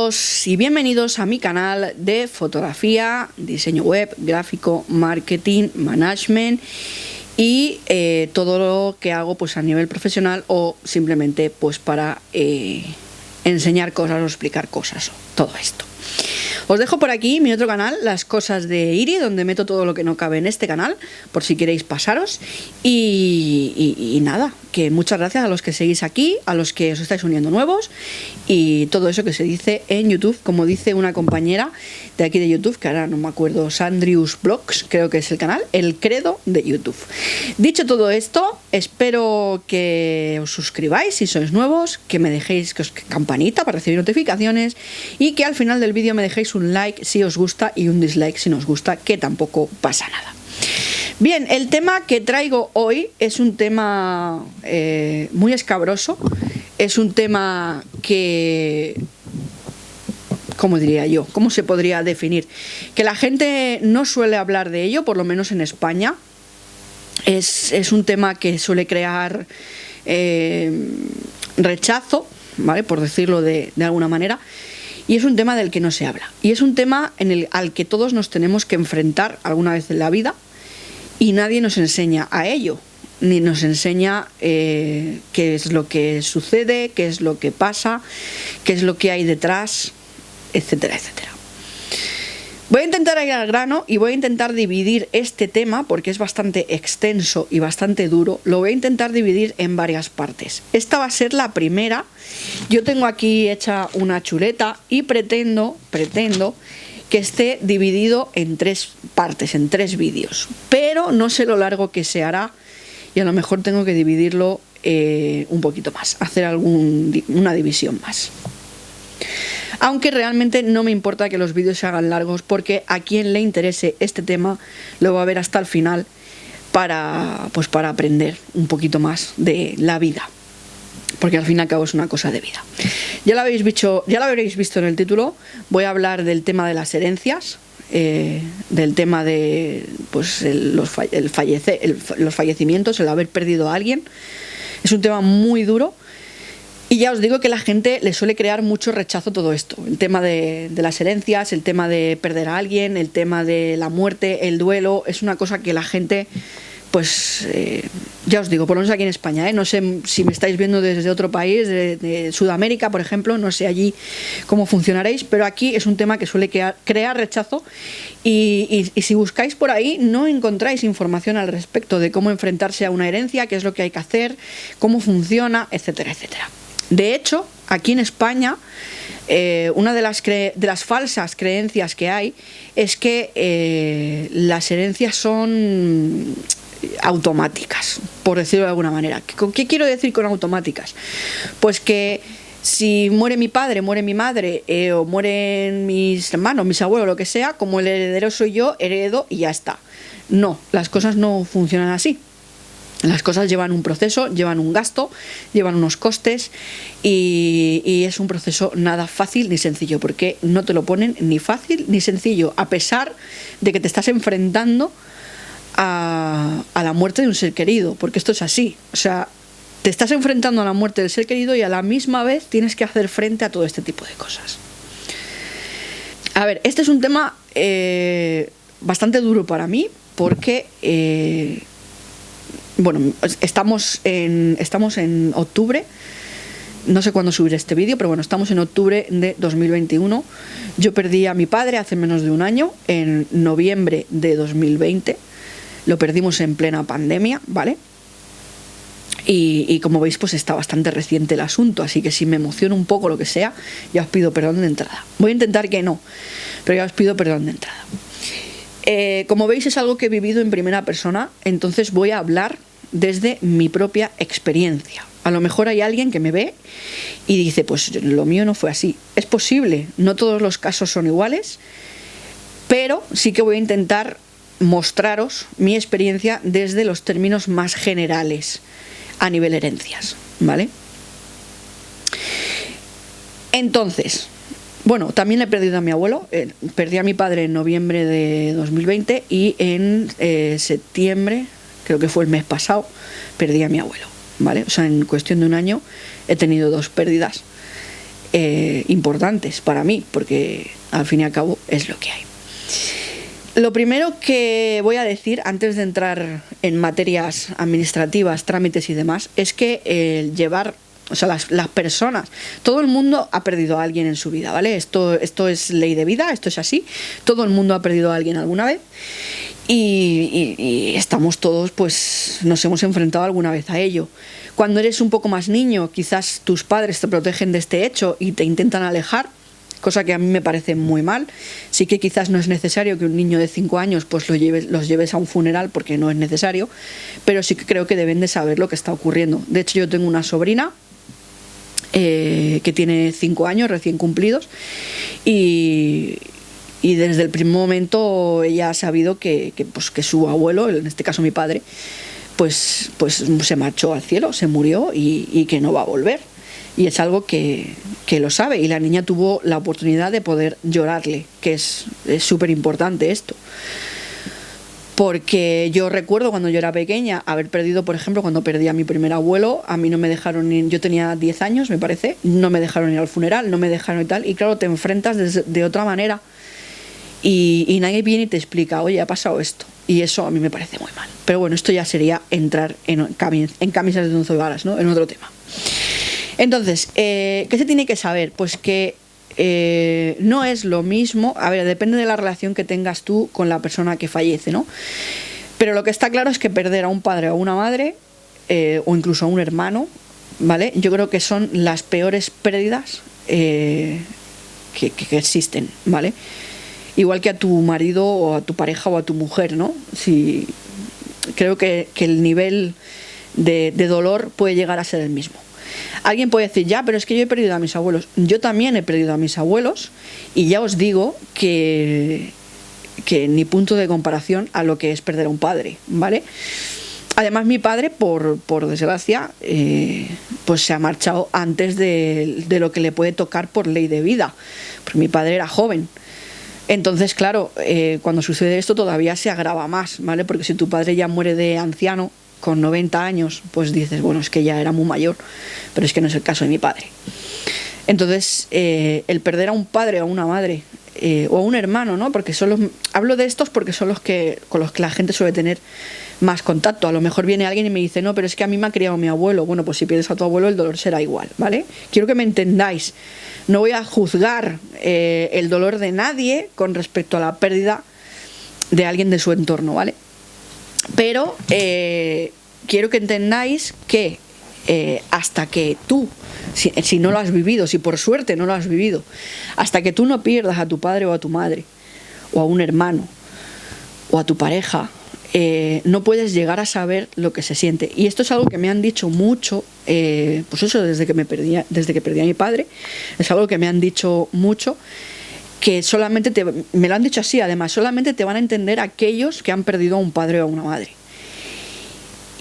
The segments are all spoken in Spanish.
todos y bienvenidos a mi canal de fotografía, diseño web, gráfico, marketing, management y todo lo que hago pues a nivel profesional o simplemente pues para enseñar cosas o explicar cosas, todo esto. Os dejo por aquí mi otro canal, Las Cosas de Iri, donde meto todo lo que no cabe en este canal, por si queréis pasaros. Y nada, que muchas gracias a los que seguís aquí, a los que os estáis uniendo nuevos y todo eso que se dice en YouTube, como dice una compañera de aquí de YouTube, que ahora no me acuerdo, Sandrius Blogs, creo que es el canal, el credo de YouTube. Dicho todo esto, espero que os suscribáis si sois nuevos, que me dejéis campanita para recibir notificaciones y que al final del vídeo me dejéis un like si os gusta y un dislike si no os gusta, que tampoco pasa nada. Bien, el tema que traigo hoy es un tema muy escabroso, es un tema que, ¿cómo diría yo? ¿Cómo se podría definir? Que la gente no suele hablar de ello, por lo menos en España. Es un tema que suele crear rechazo, ¿vale? Por decirlo de alguna manera. Y es un tema del que no se habla. Y es un tema al que todos nos tenemos que enfrentar alguna vez en la vida. Y nadie nos enseña a ello. Ni nos enseña qué es lo que sucede, qué es lo que pasa, qué es lo que hay detrás, etcétera, etcétera. Voy a intentar ir al grano y voy a intentar dividir este tema, porque es bastante extenso y bastante duro. Lo voy a intentar dividir en varias partes. Esta va a ser la primera. Yo tengo aquí hecha una chuleta y pretendo que esté dividido en 3 partes, en 3 vídeos. Pero no sé lo largo que se hará y a lo mejor tengo que dividirlo un poquito más, hacer una división más. Aunque realmente no me importa que los vídeos se hagan largos, porque a quien le interese este tema lo va a ver hasta el final para aprender un poquito más de la vida, porque al fin y al cabo es una cosa de vida. Ya lo habréis visto en el título. Voy a hablar del tema de las herencias, del tema de pues, los fallecimientos, el haber perdido a alguien. Es un tema muy duro. Y ya os digo que la gente le suele crear mucho rechazo todo esto. El tema de las herencias, el tema de perder a alguien, el tema de la muerte, el duelo, es una cosa que la gente, pues, ya os digo, por lo menos aquí en España, no sé si me estáis viendo desde otro país, de Sudamérica, por ejemplo, no sé allí cómo funcionaréis, pero aquí es un tema que suele crear rechazo y si buscáis por ahí no encontráis información al respecto de cómo enfrentarse a una herencia, qué es lo que hay que hacer, cómo funciona, etcétera, etcétera. De hecho, aquí en España, una de las falsas creencias que hay es que las herencias son automáticas, por decirlo de alguna manera. ¿Qué quiero decir con automáticas? Pues que si muere mi padre, muere mi madre, o mueren mis hermanos, mis abuelos, lo que sea, como el heredero soy yo, heredo y ya está. No, las cosas no funcionan así. Las cosas llevan un proceso, llevan un gasto, llevan unos costes y es un proceso nada fácil ni sencillo, porque no te lo ponen ni fácil ni sencillo, a pesar de que te estás enfrentando a la muerte de un ser querido, porque esto es así. O sea, te estás enfrentando a la muerte del ser querido y a la misma vez tienes que hacer frente a todo este tipo de cosas. A ver, este es un tema bastante duro para mí, porque bueno, estamos en octubre, no sé cuándo subiré este vídeo, pero bueno, estamos en octubre de 2021. Yo perdí a mi padre hace menos de un año, en noviembre de 2020. Lo perdimos en plena pandemia, ¿vale? Y como veis, pues está bastante reciente el asunto, así que si me emociono un poco, lo que sea, ya os pido perdón de entrada. Voy a intentar que no, pero ya os pido perdón de entrada. Como veis, es algo que he vivido en primera persona, entonces voy a hablar desde mi propia experiencia. A lo mejor hay alguien que me ve y dice, pues lo mío no fue así. Es posible, no todos los casos son iguales, pero sí que voy a intentar mostraros mi experiencia desde los términos más generales a nivel herencias, ¿vale? Entonces, bueno, también he perdido a mi abuelo. Perdí a mi padre en noviembre de 2020 y en septiembre, creo que fue el mes pasado, perdí a mi abuelo, ¿vale? O sea, en cuestión de un año he tenido 2 pérdidas. importantes para mí, porque al fin y al cabo es lo que hay. Lo primero que voy a decir antes de entrar en materias administrativas, trámites y demás, es que el llevar, o sea, las personas, todo el mundo ha perdido a alguien en su vida, ¿vale? Esto es ley de vida, esto es así. Todo el mundo ha perdido a alguien alguna vez y estamos todos, pues nos hemos enfrentado alguna vez a ello. Cuando eres un poco más niño, quizás tus padres te protegen de este hecho y te intentan alejar, cosa que a mí me parece muy mal. Sí que quizás no es necesario que un niño de 5 años pues los lleves a un funeral, porque no es necesario, pero sí que creo que deben de saber lo que está ocurriendo. De hecho, yo tengo una sobrina que tiene 5 años recién cumplidos y desde el primer momento ella ha sabido que su abuelo, en este caso mi padre, pues se marchó al cielo, se murió y que no va a volver. Y es algo que lo sabe, y la niña tuvo la oportunidad de poder llorarle, que es súper importante esto. Porque yo recuerdo cuando yo era pequeña haber perdido, por ejemplo, cuando perdí a mi primer abuelo, a mí no me dejaron ir, yo tenía 10 años, me parece, no me dejaron ir al funeral, no me dejaron y tal, y claro, te enfrentas de otra manera y nadie viene y te explica, oye, ha pasado esto, y eso a mí me parece muy mal. Pero bueno, esto ya sería entrar en camisas de 11 varas, ¿no? En otro tema. Entonces, ¿qué se tiene que saber? Pues que no es lo mismo, a ver, depende de la relación que tengas tú con la persona que fallece, ¿no? Pero lo que está claro es que perder a un padre o a una madre, o incluso a un hermano, ¿vale? Yo creo que son las peores pérdidas que existen, ¿vale? Igual que a tu marido o a tu pareja o a tu mujer, ¿no? Si, creo que el nivel de dolor puede llegar a ser el mismo. Alguien puede decir, ya, pero es que yo he perdido a mis abuelos. Yo también he perdido a mis abuelos y ya os digo que ni punto de comparación a lo que es perder a un padre, ¿vale? Además, mi padre, por desgracia, pues se ha marchado antes de lo que le puede tocar por ley de vida. Porque mi padre era joven. Entonces, claro, cuando sucede esto todavía se agrava más, ¿vale? Porque si tu padre ya muere de anciano, con 90 años, pues dices, bueno, es que ya era muy mayor, pero es que no es el caso de mi padre. Entonces, el perder a un padre o a una madre, o a un hermano, ¿no? Porque hablo de estos porque son con los que la gente suele tener más contacto. A lo mejor viene alguien y me dice, no, pero es que a mí me ha criado mi abuelo. Bueno, pues si pierdes a tu abuelo, el dolor será igual, ¿vale? Quiero que me entendáis. No voy a juzgar el dolor de nadie con respecto a la pérdida de alguien de su entorno, ¿vale? Pero quiero que entendáis que hasta que tú, si no lo has vivido, si por suerte no lo has vivido, hasta que tú no pierdas a tu padre o a tu madre, o a un hermano, o a tu pareja, no puedes llegar a saber lo que se siente. Y esto es algo que me han dicho mucho, pues eso, desde que perdí a mi padre, es algo que me han dicho mucho, que solamente me lo han dicho así, además, solamente te van a entender aquellos que han perdido a un padre o a una madre.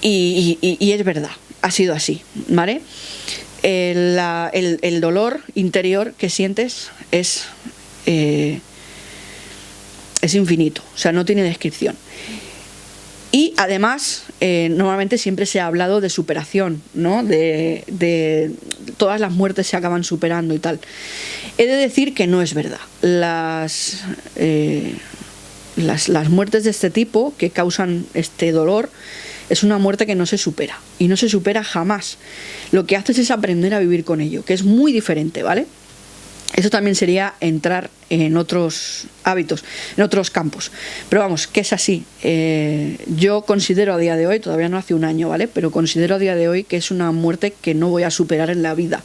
Y es verdad, ha sido así, ¿vale? El dolor interior que sientes es infinito, o sea, no tiene descripción. Y además, normalmente siempre se ha hablado de superación, ¿no? De todas las muertes se acaban superando y tal. He de decir que no es verdad. Las muertes de este tipo que causan este dolor es una muerte que no se supera. Y no se supera jamás. Lo que haces es aprender a vivir con ello, que es muy diferente, ¿vale? Eso también sería entrar en otros hábitos, en otros campos. Pero vamos, que es así. Yo considero a día de hoy, todavía no hace un año, ¿vale? Pero considero a día de hoy que es una muerte que no voy a superar en la vida.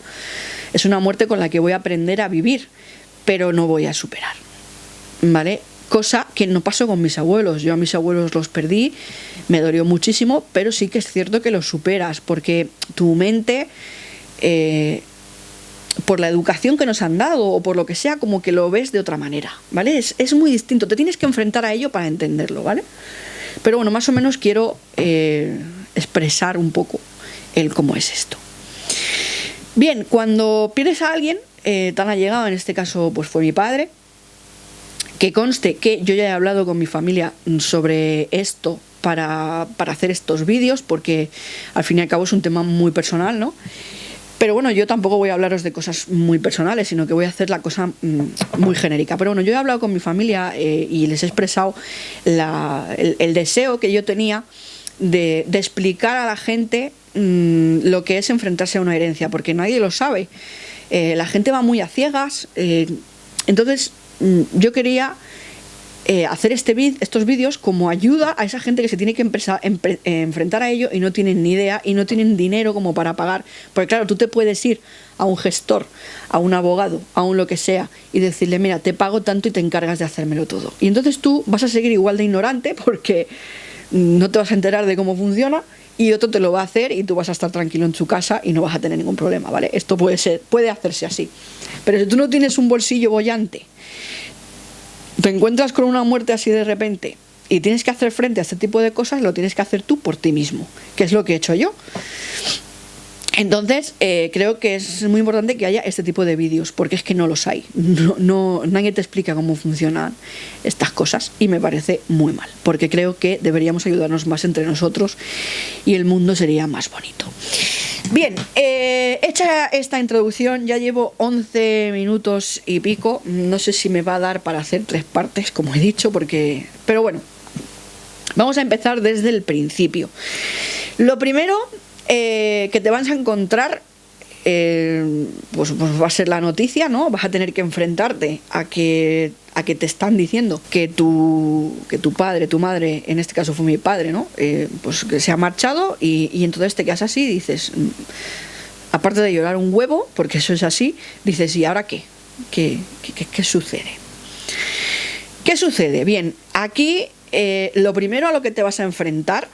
Es una muerte con la que voy a aprender a vivir, pero no voy a superar, ¿vale? Cosa que no pasó con mis abuelos. Yo a mis abuelos los perdí, me dolió muchísimo, pero sí que es cierto que los superas, porque tu mente... por la educación que nos han dado o por lo que sea, como que lo ves de otra manera, ¿vale? Es muy distinto, te tienes que enfrentar a ello para entenderlo, ¿vale? Pero bueno, más o menos quiero expresar un poco el cómo es esto. Bien, cuando pierdes a alguien tan allegado, en este caso pues fue mi padre, que conste que yo ya he hablado con mi familia sobre esto para hacer estos vídeos, porque al fin y al cabo es un tema muy personal, ¿no? Pero bueno, yo tampoco voy a hablaros de cosas muy personales, sino que voy a hacer la cosa muy genérica. Pero bueno, yo he hablado con mi familia y les he expresado el deseo que yo tenía de explicar a la gente lo que es enfrentarse a una herencia, porque nadie lo sabe. La gente va muy a ciegas. Entonces, yo quería hacer estos vídeos como ayuda a esa gente que se tiene que enfrentar a ello y no tienen ni idea y no tienen dinero como para pagar. Porque claro, tú te puedes ir a un gestor, a un abogado, a un lo que sea y decirle, mira, te pago tanto y te encargas de hacérmelo todo. Y entonces tú vas a seguir igual de ignorante porque no te vas a enterar de cómo funciona y otro te lo va a hacer y tú vas a estar tranquilo en tu casa y no vas a tener ningún problema, ¿vale? Esto puede hacerse así. Pero si tú no tienes un bolsillo bollante, te encuentras con una muerte así de repente y tienes que hacer frente a este tipo de cosas, lo tienes que hacer tú por ti mismo, que es lo que he hecho yo. Entonces, creo que es muy importante que haya este tipo de vídeos, porque es que no los hay. Nadie te explica cómo funcionan estas cosas y me parece muy mal, porque creo que deberíamos ayudarnos más entre nosotros y el mundo sería más bonito. Bien, hecha esta introducción, ya llevo 11 minutos y pico. No sé si me va a dar para hacer 3 partes, como he dicho, pero bueno, vamos a empezar desde el principio. Lo primero que te vas a encontrar pues va a ser la noticia, ¿no? Vas a tener que enfrentarte a que te están diciendo que tu padre, tu madre, en este caso fue mi padre, ¿no? Pues que se ha marchado y entonces te quedas así y dices, aparte de llorar un huevo, porque eso es así, dices, ¿y ahora qué? ¿Qué sucede? ¿Qué sucede? Bien, aquí lo primero a lo que te vas a enfrentar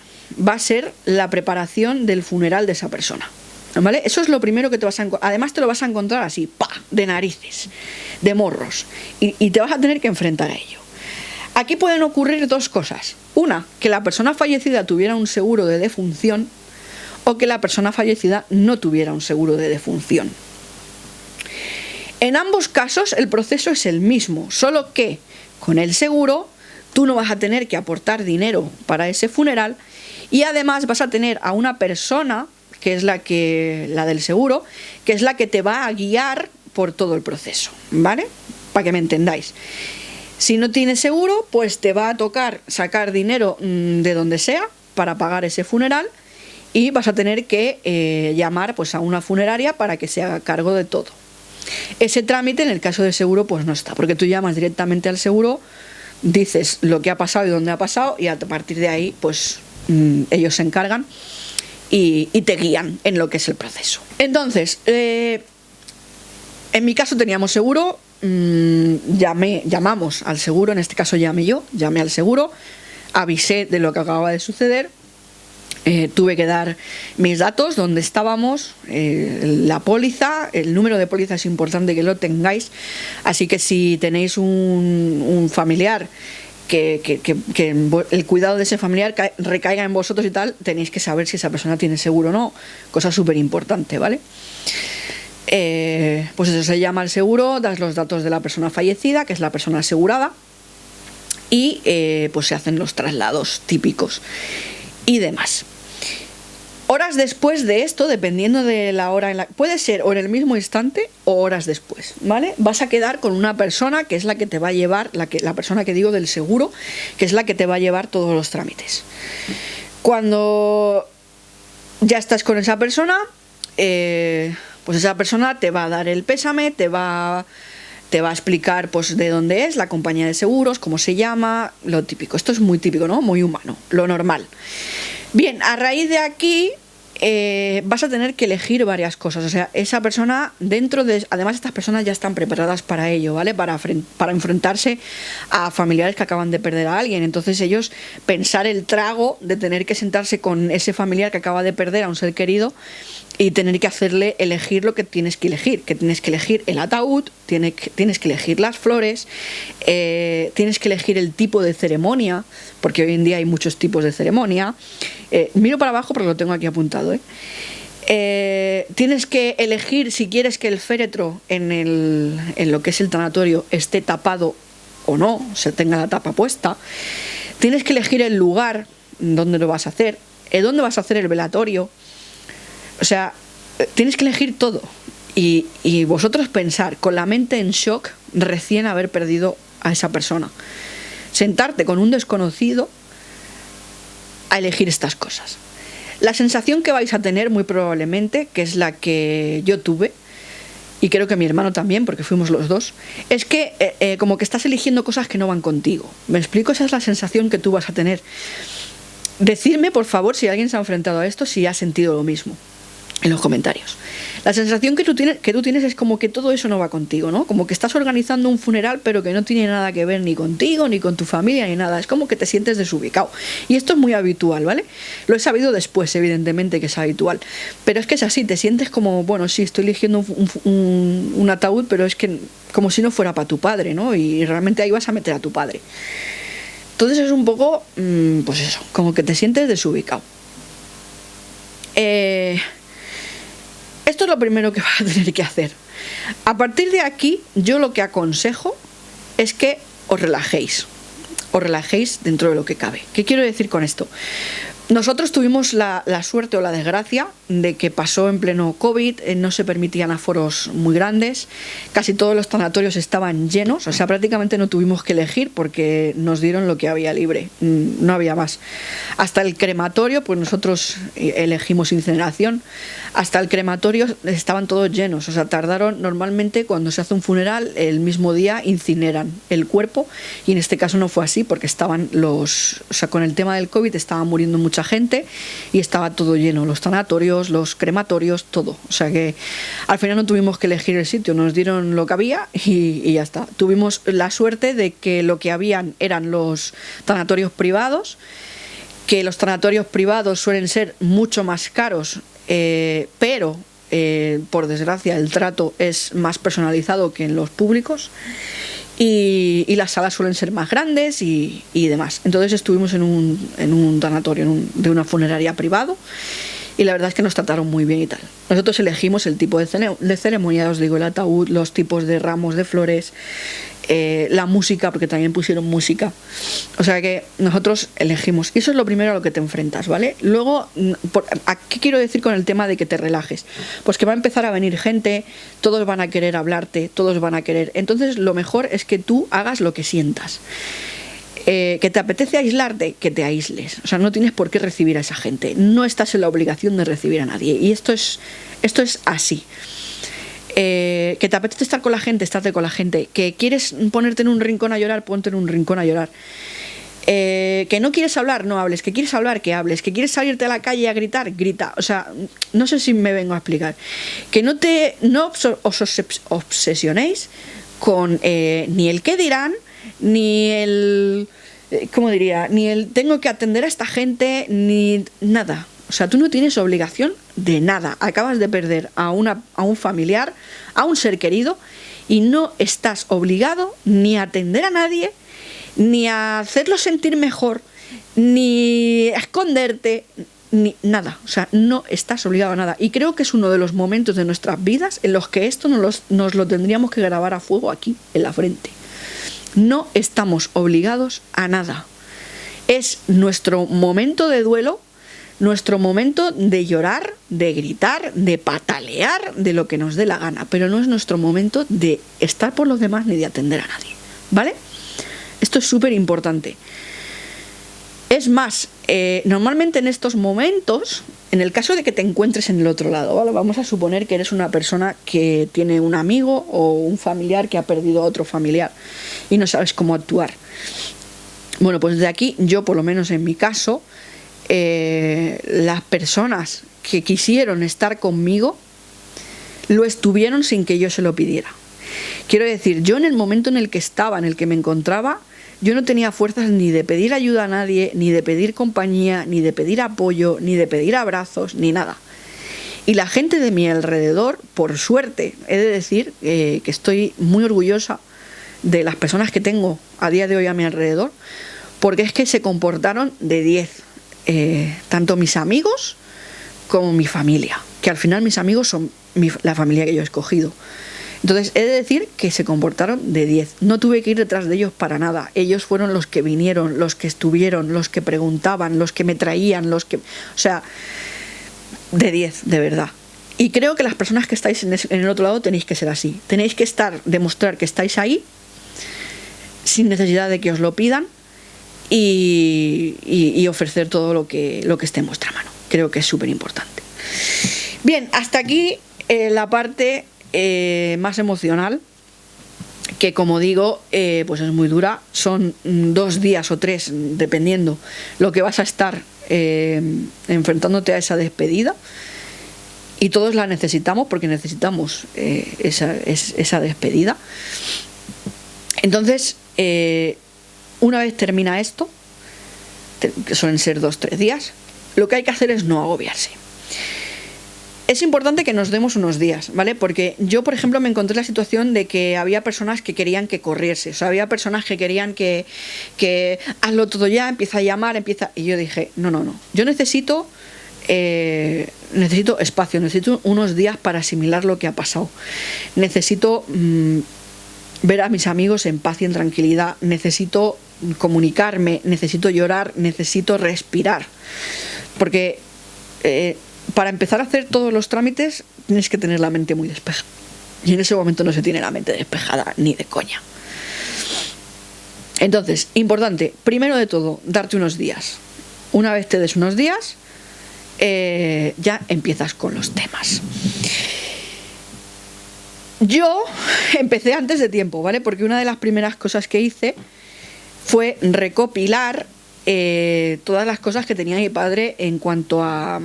va a ser la preparación del funeral de esa persona, ¿vale? Eso es lo primero que te vas a encontrar. Además te lo vas a encontrar así, ¡pa!, de narices, de morros, y te vas a tener que enfrentar a ello. Aquí pueden ocurrir 2 cosas. Una, que la persona fallecida tuviera un seguro de defunción, o que la persona fallecida no tuviera un seguro de defunción. En ambos casos el proceso es el mismo, solo que con el seguro tú no vas a tener que aportar dinero para ese funeral y además vas a tener a una persona, que es la del seguro, que es la que te va a guiar por todo el proceso, ¿vale? Para que me entendáis. Si no tienes seguro, pues te va a tocar sacar dinero de donde sea para pagar ese funeral y vas a tener que llamar pues a una funeraria para que se haga cargo de todo. Ese trámite en el caso de seguro pues no está, porque tú llamas directamente al seguro, dices lo que ha pasado y dónde ha pasado y a partir de ahí pues ellos se encargan y te guían en lo que es el proceso. Entonces, en mi caso teníamos seguro, llamamos al seguro, en este caso llamé al seguro, avisé de lo que acababa de suceder, tuve que dar mis datos, dónde estábamos, la póliza, el número de póliza es importante que lo tengáis, así que si tenéis un familiar que el cuidado de ese familiar recaiga en vosotros y tal, tenéis que saber si esa persona tiene seguro o no, cosa súper importante, ¿vale? Pues eso, se llama al seguro, das los datos de la persona fallecida, que es la persona asegurada, y pues se hacen los traslados típicos y demás. Horas después de esto, dependiendo de la hora puede ser o en el mismo instante o horas después, ¿vale? Vas a quedar con una persona que es la que te va a llevar, la persona que digo del seguro, que es la que te va a llevar todos los trámites. Cuando ya estás con esa persona, pues esa persona te va a dar el pésame, te va a explicar pues de dónde es, la compañía de seguros, cómo se llama, lo típico. Esto es muy típico, ¿no? Muy humano, lo normal. Bien, a raíz de aquí vas a tener que elegir varias cosas. O sea, esa persona además estas personas ya están preparadas para ello, ¿vale? Para enfrentarse a familiares que acaban de perder a alguien. Entonces ellos pensar el trago de tener que sentarse con ese familiar que acaba de perder a un ser querido y tener que hacerle elegir lo que tienes que elegir, que tienes que elegir el ataúd, tienes que elegir las flores, tienes que elegir el tipo de ceremonia, porque hoy en día hay muchos tipos de ceremonia. Miro para abajo porque lo tengo aquí apuntado, tienes que elegir si quieres que el féretro en lo que es el tanatorio esté tapado o no, se tenga la tapa puesta. Tienes que elegir el lugar donde lo vas a hacer, dónde vas a hacer el velatorio. O sea, tienes que elegir todo. Y vosotros pensar, con la mente en shock, recién haber perdido a esa persona. Sentarte con un desconocido a elegir estas cosas. La sensación que vais a tener, muy probablemente, que es la que yo tuve, y creo que mi hermano también, porque fuimos los dos, es que como que estás eligiendo cosas que no van contigo. ¿Me explico? Esa es la sensación que tú vas a tener. Decidme, por favor, si alguien se ha enfrentado a esto, si ha sentido lo mismo, en los comentarios. La sensación que tú tienes es como que todo eso no va contigo, ¿no? Como que estás organizando un funeral, pero que no tiene nada que ver ni contigo, ni con tu familia, ni nada. Es como que te sientes desubicado. Y esto es muy habitual, ¿vale? Lo he sabido después, evidentemente, que es habitual. Pero es que es así, te sientes como, bueno, sí, estoy eligiendo un ataúd, pero es que como si no fuera para tu padre, ¿no? Y realmente ahí vas a meter a tu padre. Entonces es un poco, pues eso, como que te sientes desubicado. Esto es lo primero que vas a tener que hacer. A partir de aquí, yo lo que aconsejo es que os relajéis dentro de lo que cabe. ¿Qué quiero decir con esto? Nosotros tuvimos la suerte o la desgracia de que pasó en pleno COVID, no se permitían aforos muy grandes, casi todos los tanatorios estaban llenos, o sea, prácticamente no tuvimos que elegir porque nos dieron lo que había libre, no había más. Hasta el crematorio, pues nosotros elegimos incineración, hasta el crematorio estaban todos llenos, o sea, tardaron, normalmente cuando se hace un funeral, el mismo día incineran el cuerpo, y en este caso no fue así porque estaban o sea, con el tema del COVID estaban muriendo mucha gente y estaba todo lleno, los tanatorios, los crematorios, todo. O sea que al final no tuvimos que elegir el sitio, nos dieron lo que había y ya está. Tuvimos la suerte de que lo que habían eran los tanatorios privados, que los tanatorios privados suelen ser mucho más caros, pero por desgracia el trato es más personalizado que en los públicos. Y las salas suelen ser más grandes y demás. Entonces estuvimos en un tanatorio de una funeraria privado y la verdad es que nos trataron muy bien y tal. Nosotros elegimos el tipo de ceremonia, os digo, el ataúd, los tipos de ramos de flores, la música, porque también pusieron música. O sea que nosotros elegimos. Y eso es lo primero a lo que te enfrentas, ¿vale? Luego, ¿qué quiero decir con el tema de que te relajes? Pues que va a empezar a venir gente, todos van a querer hablarte, todos van a querer. Entonces lo mejor es que tú hagas lo que sientas. Que te apetece aislarte, que te aísles. O sea, no tienes por qué recibir a esa gente. No estás en la obligación de recibir a nadie. Y esto es así. Que te apetece estar con la gente, estate con la gente. Que quieres ponerte en un rincón a llorar, ponte en un rincón a llorar. Que no quieres hablar, no hables. Que quieres hablar, que hables. Que quieres salirte a la calle a gritar, grita. O sea, no sé si me vengo a explicar. Que no os obsesionéis con ni el qué dirán, ni el... ¿cómo diría? Ni el tengo que atender a esta gente, ni nada. O sea, tú no tienes obligación de nada. Acabas de perder a un familiar, a un ser querido, y no estás obligado ni a atender a nadie, ni a hacerlo sentir mejor, ni a esconderte, ni nada. O sea, no estás obligado a nada. Y creo que es uno de los momentos de nuestras vidas en los que esto nos lo tendríamos que grabar a fuego aquí, en la frente. No estamos obligados a nada. Es nuestro momento de duelo, nuestro momento de llorar, de gritar, de patalear, de lo que nos dé la gana, pero no es nuestro momento de estar por los demás ni de atender a nadie, ¿vale? Esto es súper importante. Es más, normalmente en estos momentos, en el caso de que te encuentres en el otro lado, ¿vale? Vamos a suponer que eres una persona que tiene un amigo o un familiar que ha perdido a otro familiar y no sabes cómo actuar. Bueno, pues de aquí, yo por lo menos en mi caso, las personas que quisieron estar conmigo lo estuvieron sin que yo se lo pidiera. Quiero decir, yo en el momento en el que estaba, en el que me encontraba, yo no tenía fuerzas ni de pedir ayuda a nadie, ni de pedir compañía, ni de pedir apoyo, ni de pedir abrazos, ni nada. Y la gente de mi alrededor, por suerte, he de decir que estoy muy orgullosa de las personas que tengo a día de hoy a mi alrededor, porque es que se comportaron de 10, tanto mis amigos como mi familia, que al final mis amigos son la familia que yo he escogido. Entonces he de decir que se comportaron de 10. No tuve que ir detrás de ellos para nada. Ellos fueron los que vinieron, los que estuvieron, los que preguntaban, los que me traían, o sea, de 10, de verdad. Y creo que las personas que estáis en el otro lado tenéis que ser así. Tenéis que demostrar que estáis ahí, sin necesidad de que os lo pidan, y ofrecer todo lo que esté en vuestra mano. Creo que es súper importante. Bien, hasta aquí la parte más emocional, que como digo, pues es muy dura. Son 2 días o 3, dependiendo lo que vas a estar enfrentándote a esa despedida, y todos la necesitamos porque necesitamos esa despedida. Entonces, una vez termina esto, que suelen ser 2-3 días, lo que hay que hacer es no agobiarse. Es importante que nos demos unos días, ¿vale? Porque yo, por ejemplo, me encontré en la situación de que había personas que querían que corriese. O sea, había personas que querían que hazlo todo ya, empieza a llamar, Y yo dije, no. Yo necesito espacio, necesito unos días para asimilar lo que ha pasado. Necesito ver a mis amigos en paz y en tranquilidad. Necesito comunicarme, necesito llorar, necesito respirar. Porque para empezar a hacer todos los trámites tienes que tener la mente muy despejada, y en ese momento no se tiene la mente despejada ni de coña. Entonces, importante, primero de todo, darte unos días. Una vez te des unos días, ya empiezas con los temas. Yo empecé antes de tiempo, ¿vale? Porque una de las primeras cosas que hice fue recopilar todas las cosas que tenía mi padre en cuanto a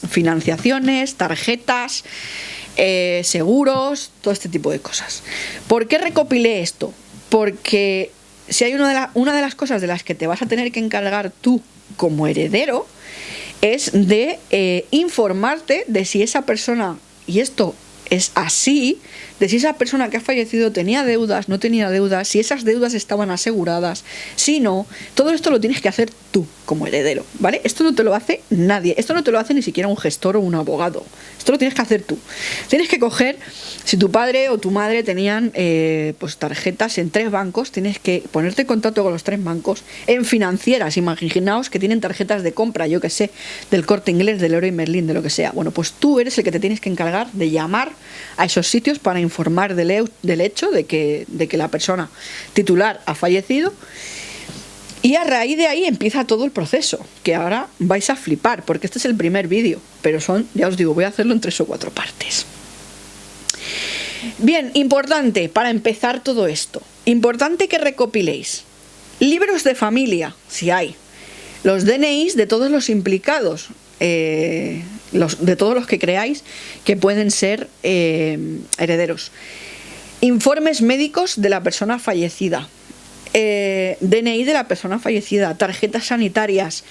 financiaciones, tarjetas, seguros, todo este tipo de cosas. ¿Por qué recopilé esto? Porque si hay una de las cosas de las que te vas a tener que encargar tú como heredero, es de informarte de si esa persona, y esto es así, de si esa persona que ha fallecido tenía deudas, no tenía deudas, si esas deudas estaban aseguradas, si no. Todo esto lo tienes que hacer tú como heredero, ¿vale? Esto no te lo hace nadie, esto no te lo hace ni siquiera un gestor o un abogado, esto lo tienes que hacer tú. Tienes que coger, si tu padre o tu madre tenían pues tarjetas en 3 bancos, tienes que ponerte en contacto con los 3 bancos, en financieras. Imaginaos que tienen tarjetas de compra, yo que sé, del Corte Inglés, del Leroy Merlin, de lo que sea. Bueno, pues tú eres el que te tienes que encargar de llamar a esos sitios para informar del hecho de que la persona titular ha fallecido, y a raíz de ahí empieza todo el proceso, que ahora vais a flipar, porque este es el primer vídeo, pero ya os digo, voy a hacerlo en 3 o 4 partes. Bien, importante para empezar todo esto, importante que recopiléis libros de familia, si hay, los DNIs de todos los implicados, de todos los que creáis que pueden ser herederos, informes médicos de la persona fallecida, DNI de la persona fallecida, tarjetas sanitarias.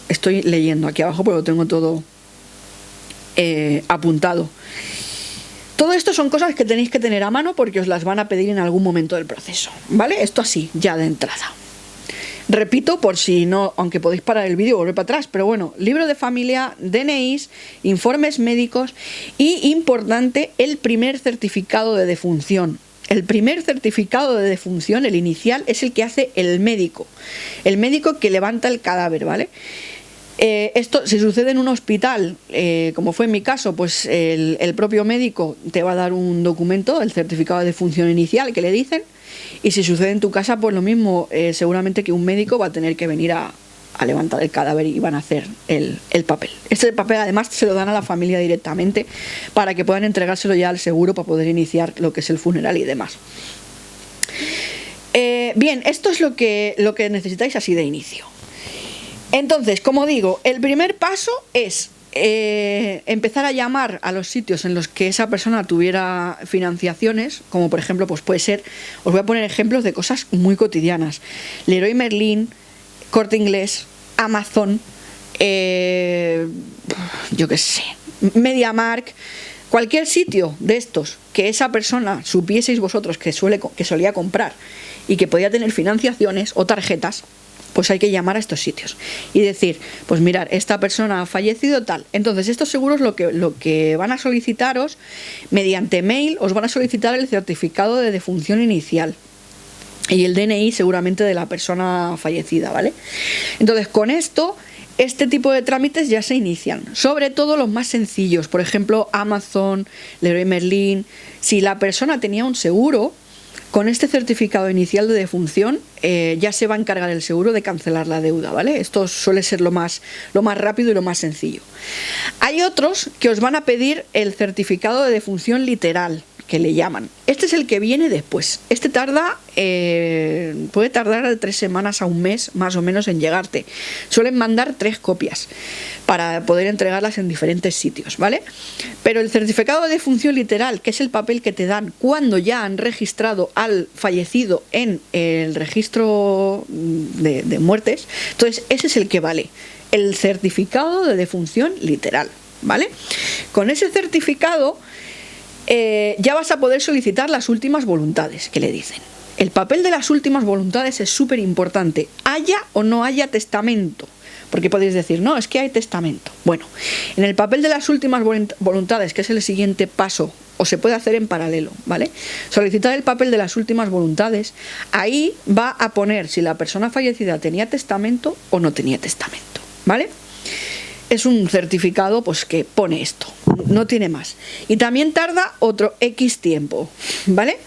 Estoy leyendo aquí abajo porque lo tengo todo apuntado. Todo esto son cosas que tenéis que tener a mano porque os las van a pedir en algún momento del proceso, ¿vale? Esto así, ya de entrada. Repito, por si no, aunque podéis parar el vídeo y volver para atrás, pero bueno, libro de familia, DNIs, informes médicos y, importante, el primer certificado de defunción. El primer certificado de defunción, el inicial, es el que hace el médico que levanta el cadáver, ¿vale? Esto, si sucede en un hospital, como fue en mi caso, pues el propio médico te va a dar un documento, el certificado de defunción inicial que le dicen, y si sucede en tu casa, pues lo mismo, seguramente que un médico va a tener que venir a levantar el cadáver y van a hacer el papel. Este papel además se lo dan a la familia directamente para que puedan entregárselo ya al seguro para poder iniciar lo que es el funeral y demás. Bien, esto es lo que necesitáis así de inicio. Entonces, como digo, el primer paso es empezar a llamar a los sitios en los que esa persona tuviera financiaciones, como por ejemplo, pues puede ser, os voy a poner ejemplos de cosas muy cotidianas: Leroy Merlin, Corte Inglés, Amazon, yo qué sé, MediaMarkt, cualquier sitio de estos que esa persona supieseis vosotros que solía comprar y que podía tener financiaciones o tarjetas, pues hay que llamar a estos sitios y decir, pues mirar, esta persona ha fallecido tal. Entonces estos seguros lo que van a solicitaros mediante mail, os van a solicitar el certificado de defunción inicial y el DNI seguramente de la persona fallecida, ¿vale? Entonces con esto este tipo de trámites ya se inician, sobre todo los más sencillos, por ejemplo Amazon, Leroy Merlin. Si la persona tenía un seguro, con este certificado inicial de defunción ya se va a encargar el seguro de cancelar la deuda, ¿vale? Esto suele ser lo más rápido y lo más sencillo. Hay otros que os van a pedir el certificado de defunción literal, que le llaman. Este es el que viene después. Este puede tardar de 3 semanas a un mes más o menos en llegarte. Suelen mandar 3 copias para poder entregarlas en diferentes sitios, ¿vale? Pero el certificado de defunción literal, que es el papel que te dan cuando ya han registrado al fallecido en el registro de muertes, entonces ese es el que vale, el certificado de defunción literal, ¿vale? Con ese certificado ya vas a poder solicitar las últimas voluntades, que le dicen. El papel de las últimas voluntades es súper importante, haya o no haya testamento, porque podéis decir, no, es que hay testamento. Bueno, en el papel de las últimas voluntades, que es el siguiente paso, o se puede hacer en paralelo, ¿vale? Solicitar el papel de las últimas voluntades, ahí va a poner si la persona fallecida tenía testamento o no tenía testamento, ¿vale? Es un certificado pues que pone esto, no tiene más. Y también tarda otro X tiempo, ¿vale?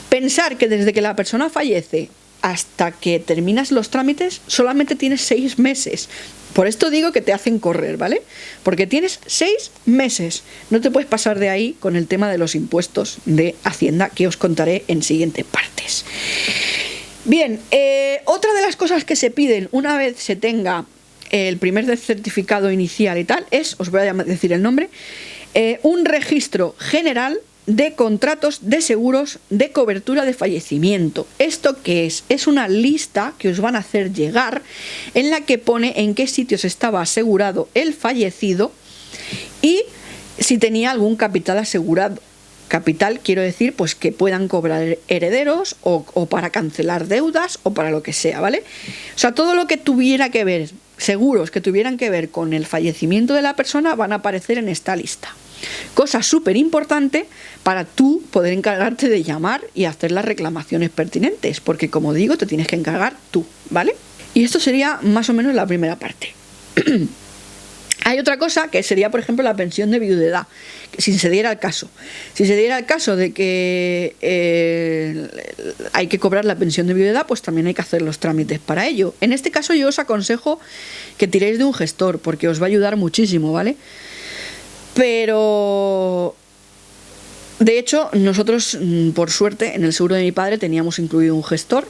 Pensar que desde que la persona fallece hasta que terminas los trámites solamente tienes 6 meses. Por esto digo que te hacen correr, ¿vale? Porque tienes 6 meses. No te puedes pasar de ahí con el tema de los impuestos de Hacienda, que os contaré en siguientes partes. Bien, otra de las cosas que se piden una vez se tenga el primer certificado inicial y tal es, os voy a decir el nombre, un registro general de contratos de seguros de cobertura de fallecimiento. ¿Esto qué es? Es una lista que os van a hacer llegar en la que pone en qué sitios estaba asegurado el fallecido y si tenía algún capital asegurado. Capital quiero decir pues que puedan cobrar herederos o para cancelar deudas o para lo que sea, ¿vale? O sea, todo lo que tuviera que ver, seguros que tuvieran que ver con el fallecimiento de la persona van a aparecer en esta lista. Cosa súper importante para tú poder encargarte de llamar y hacer las reclamaciones pertinentes, porque como digo, te tienes que encargar tú, ¿vale? Y esto sería más o menos la primera parte. Hay otra cosa que sería, por ejemplo, la pensión de viudedad, si se diera el caso. Si se diera el caso de que hay que cobrar la pensión de viudedad, pues también hay que hacer los trámites para ello. En este caso yo os aconsejo que tiréis de un gestor, porque os va a ayudar muchísimo, ¿vale? Pero de hecho nosotros, por suerte, en el seguro de mi padre teníamos incluido un gestor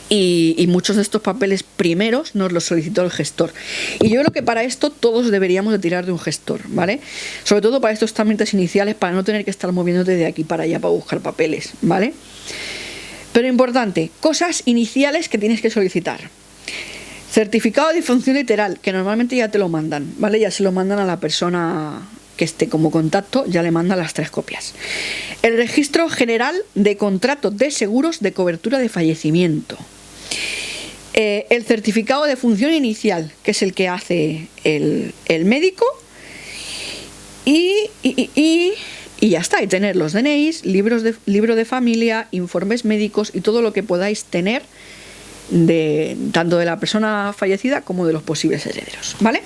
y muchos de estos papeles primeros nos los solicitó el gestor. Y yo creo que para esto todos deberíamos de tirar de un gestor, ¿vale? Sobre todo para estos trámites iniciales, para no tener que estar moviéndote de aquí para allá para buscar papeles, ¿vale? Pero importante, cosas iniciales que tienes que solicitar. Certificado de defunción literal, que normalmente ya te lo mandan, ¿vale? Ya se lo mandan a la persona que esté como contacto, ya le mandan las 3 copias. El registro general de contratos de seguros de cobertura de fallecimiento. El certificado de función inicial, que es el que hace el médico. Y ya está, y tener los DNIs, libro de familia, informes médicos y todo lo que podáis tener tanto de la persona fallecida como de los posibles herederos, ¿vale?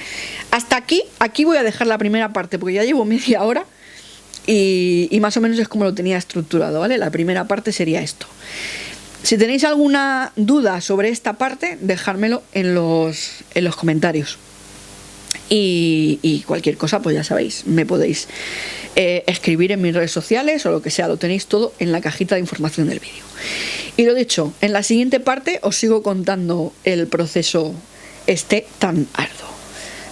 Hasta aquí voy a dejar la primera parte porque ya llevo media hora y más o menos es como lo tenía estructurado, ¿vale? La primera parte sería esto. Si tenéis alguna duda sobre esta parte, dejármelo en los comentarios. Y cualquier cosa, pues ya sabéis, me podéis escribir en mis redes sociales o lo que sea, lo tenéis todo en la cajita de información del vídeo. Y lo dicho, en la siguiente parte os sigo contando el proceso tan arduo.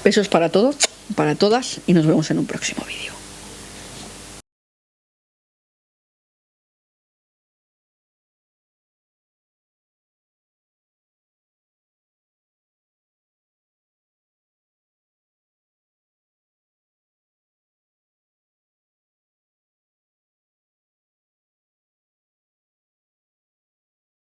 Besos para todos, para todas y nos vemos en un próximo vídeo.